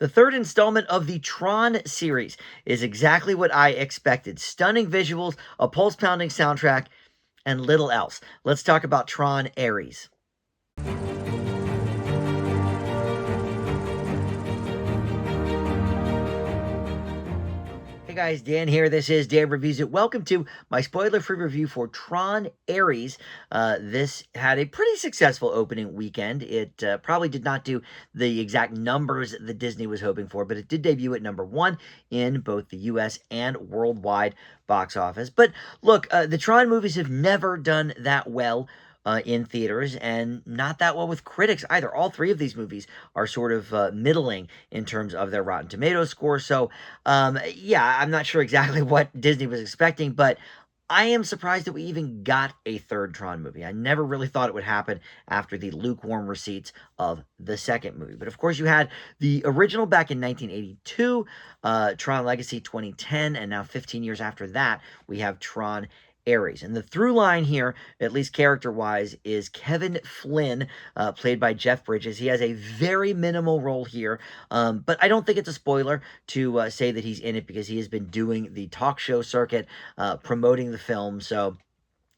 The third installment of the TRON series is exactly what I expected. Stunning visuals, a pulse-pounding soundtrack, and little else. Let's talk about TRON Ares. Hey guys, Dan here. This is Dan Reviews It. Welcome to my spoiler-free review for TRON Ares. This had a pretty successful opening weekend. It probably did not do the exact numbers that Disney was hoping for, but it did debut at #1 in both the US and worldwide box office. But look, the TRON movies have never done that well in theaters, and not that well with critics either. All three of these movies are sort of middling in terms of their Rotten Tomatoes score. So, yeah, I'm not sure exactly what Disney was expecting, but I am surprised that we even got a third Tron movie. I never really thought it would happen after the lukewarm receipts of the second movie. But of course, you had the original back in 1982, Tron Legacy 2010, and now 15 years after that, we have Tron Ares. And the through line here, at least character-wise, is Kevin Flynn, played by Jeff Bridges. He has a very minimal role here, but I don't think it's a spoiler to say that he's in it because he has been doing the talk show circuit, promoting the film, so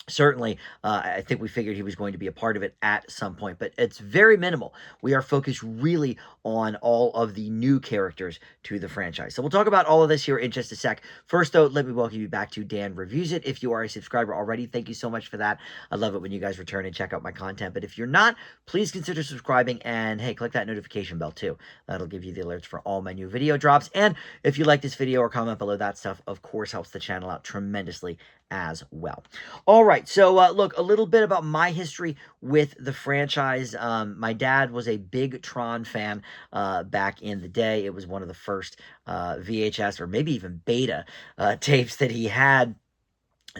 certainly, I think we figured he was going to be a part of it at some point, but it's very minimal. We are focused really on all of the new characters to the franchise. So we'll talk about all of this here in just a sec. First, though, let me welcome you back to Dan Reviews It. If you are a subscriber already, thank you so much for that. I love it when you guys return and check out my content. But if you're not, please consider subscribing, and hey, click that notification bell too. That'll give you the alerts for all my new video drops. And if you like this video or comment below, that stuff, of course, helps the channel out tremendously as well. All right, so look, a little bit about my history with the franchise. My dad was a big Tron fan back in the day. It was one of the first VHS or maybe even beta tapes that he had.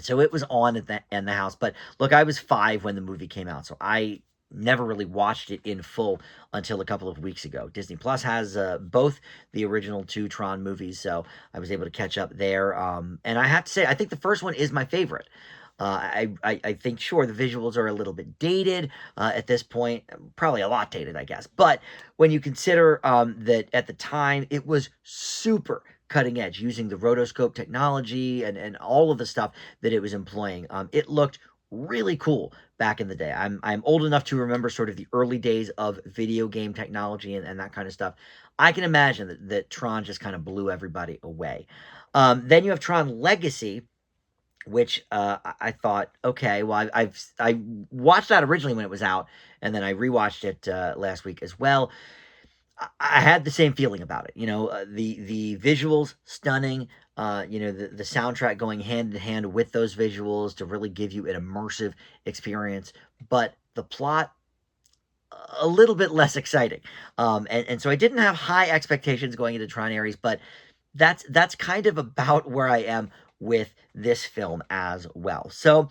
So it was on in the house. But look, I was 5 when the movie came out, so I never really watched it in full until a couple of weeks ago. Disney Plus has both the original 2 Tron movies, so I was able to catch up there. And I have to say, I think the first one is my favorite. I think, sure, the visuals are a little bit dated at this point, probably a lot dated, I guess. But when you consider that at the time, it was super cutting edge, using the rotoscope technology and all of the stuff that it was employing. It looked really cool back in the day. I'm old enough to remember sort of the early days of video game technology and that kind of stuff. I can imagine that Tron just kind of blew everybody away. Then you have Tron Legacy, which I thought, okay, well, I watched that originally when it was out, and then I rewatched it last week as well. I had the same feeling about it. You know, the visuals, stunning. You know, the soundtrack going hand in hand with those visuals to really give you an immersive experience. But the plot, a little bit less exciting. And so I didn't have high expectations going into Tron Ares, but that's kind of about where I am with this film as well. So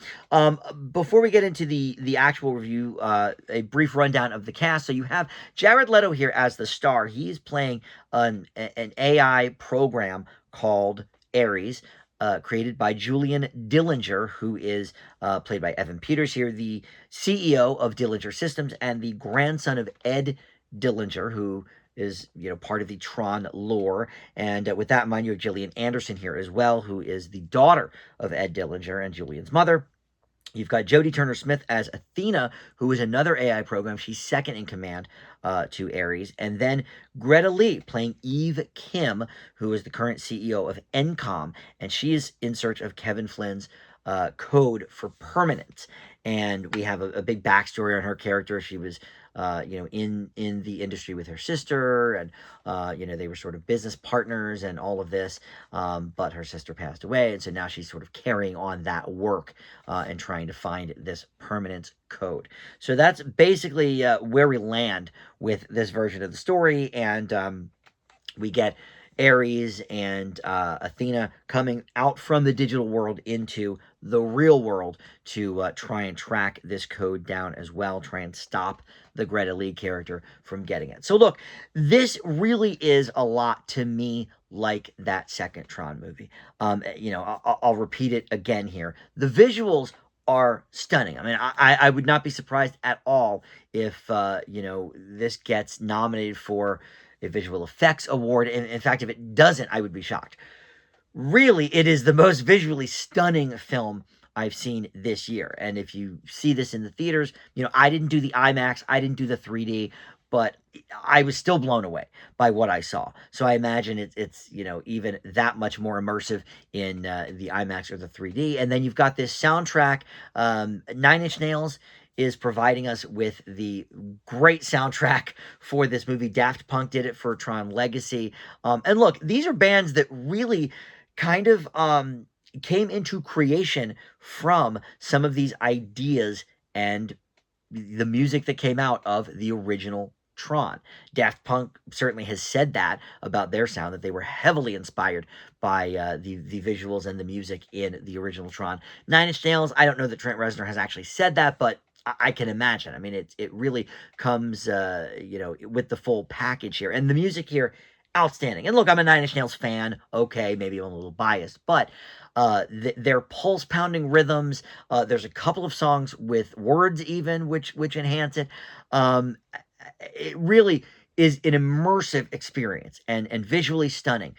before we get into the actual review, a brief rundown of the cast. So you have Jared Leto here as the star. He is playing an AI program called Ares, created by Julian Dillinger, who is played by Evan Peters here, the CEO of Dillinger Systems and the grandson of Ed Dillinger, who is, you know, part of the Tron lore. And with that in mind, you have Gillian Anderson here as well, who is the daughter of Ed Dillinger and Julian's mother. You've got Jodie Turner-Smith as Athena, who is another AI program. She's second in command to Ares. And then Greta Lee playing Eve Kim, who is the current CEO of Encom. And she is in search of Kevin Flynn's code for permanence. And we have a big backstory on her character. She was, you know, in the industry with her sister, and, you know, they were sort of business partners and all of this, but her sister passed away, and so now she's sort of carrying on that work and trying to find this permanence code. So that's basically where we land with this version of the story, and we get Ares and Athena coming out from the digital world into the real world to try and track this code down as well, try and stop the Greta Lee character from getting it. So look, this really is a lot to me like that second Tron movie. You know, I'll repeat it again here. The visuals are stunning. I mean, I would not be surprised at all if, you know, this gets nominated for, a visual effects award. And in fact, if it doesn't, I would be shocked. Really, it is the most visually stunning film I've seen this year. And if you see this in the theaters, I didn't do the IMAX, I didn't do the 3D, but I was still blown away by what I saw. So I imagine it's even that much more immersive in the IMAX or the 3D. And then you've got this soundtrack. Nine Inch Nails is providing us with the great soundtrack for this movie. Daft Punk did it for Tron Legacy. And look, these are bands that really kind of came into creation from some of these ideas and the music that came out of the original Tron. Daft Punk certainly has said that about their sound, that they were heavily inspired by the visuals and the music in the original Tron. Nine Inch Nails, I don't know that Trent Reznor has actually said that, but I can imagine. I mean, it really comes, with the full package here. And the music here, outstanding. And look, I'm a Nine Inch Nails fan. Okay, maybe I'm a little biased, but their pulse pounding rhythms. There's a couple of songs with words even, which enhance it. It really is an immersive experience and visually stunning.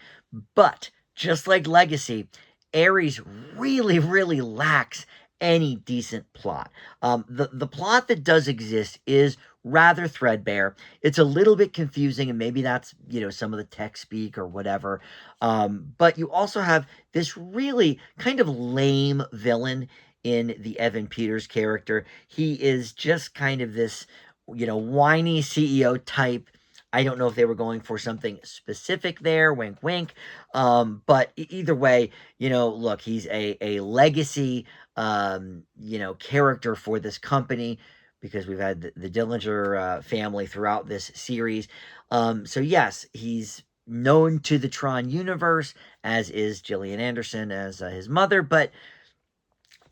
But just like Legacy, Ares really lacks any decent plot. The plot that does exist is rather threadbare. It's a little bit confusing, and maybe that's some of the tech speak or whatever. But you also have this really kind of lame villain in the Evan Peters character. He is just kind of this whiny CEO type. I don't know if they were going for something specific there, wink, wink. But either way, look, he's a legacy, character for this company because we've had the Dillinger family throughout this series. So yes, he's known to the Tron universe, as is Gillian Anderson as his mother, but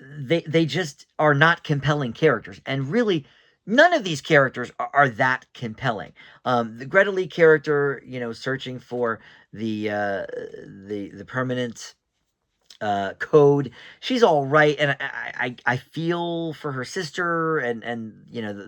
they just are not compelling characters, and really none of these characters are that compelling. The Greta Lee character, searching for the permanent code, she's all right, and I feel for her sister and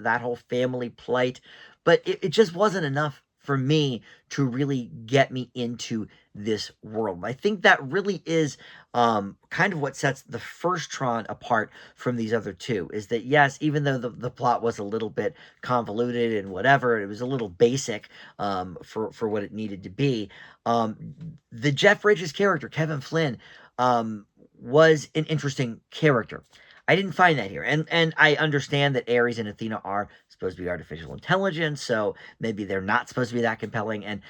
that whole family plight, but it just wasn't enough for me to really get me into this world. I think that really is kind of what sets the first Tron apart from these other two, is that yes, even though the plot was a little bit convoluted and whatever, it was a little basic for what it needed to be. The Jeff Bridges character, Kevin Flynn, was an interesting character. I didn't find that here. And I understand that Ares and Athena are supposed to be artificial intelligence, so maybe they're not supposed to be that compelling. And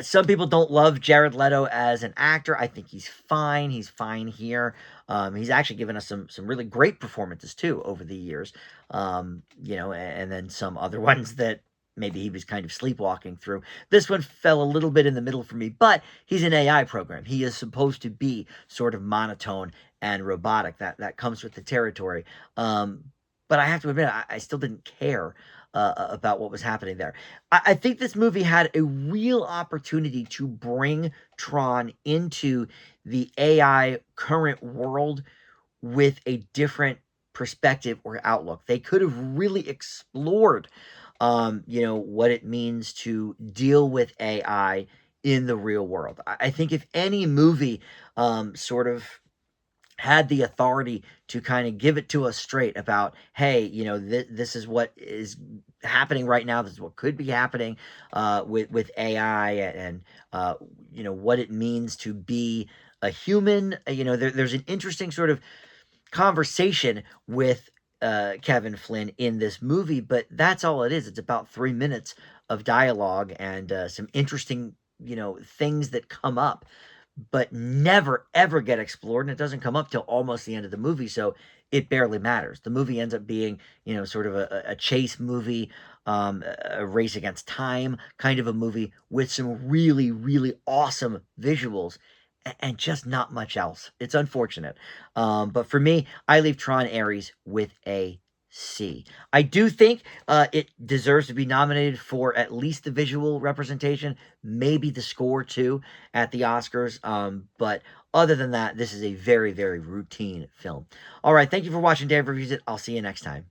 some people don't love Jared Leto as an actor. I think he's fine. He's fine here. He's actually given us some really great performances too over the years. And then some other ones that maybe he was kind of sleepwalking through. This one fell a little bit in the middle for me, but he's an AI program. He is supposed to be sort of monotone and robotic. That comes with the territory. But I have to admit, I still didn't care about what was happening there. I think this movie had a real opportunity to bring Tron into the AI current world with a different perspective or outlook. They could have really explored, what it means to deal with AI in the real world. I think if any movie sort of had the authority to kind of give it to us straight about, hey, this is what is happening right now. This is what could be happening with AI and what it means to be a human. There's an interesting sort of conversation with Kevin Flynn in this movie, but that's all it is. It's about 3 minutes of dialogue and some interesting, things that come up but never ever get explored, and it doesn't come up till almost the end of the movie, so it barely matters. The movie ends up being, sort of a chase movie, a race against time kind of a movie with some really awesome visuals and just not much else. It's unfortunate. But for me, I leave Tron Ares with a C. I do think it deserves to be nominated for at least the visual representation, maybe the score too at the Oscars. But other than that, this is a very routine film. All right, thank you for watching Dave Reviews It. I'll see you next time.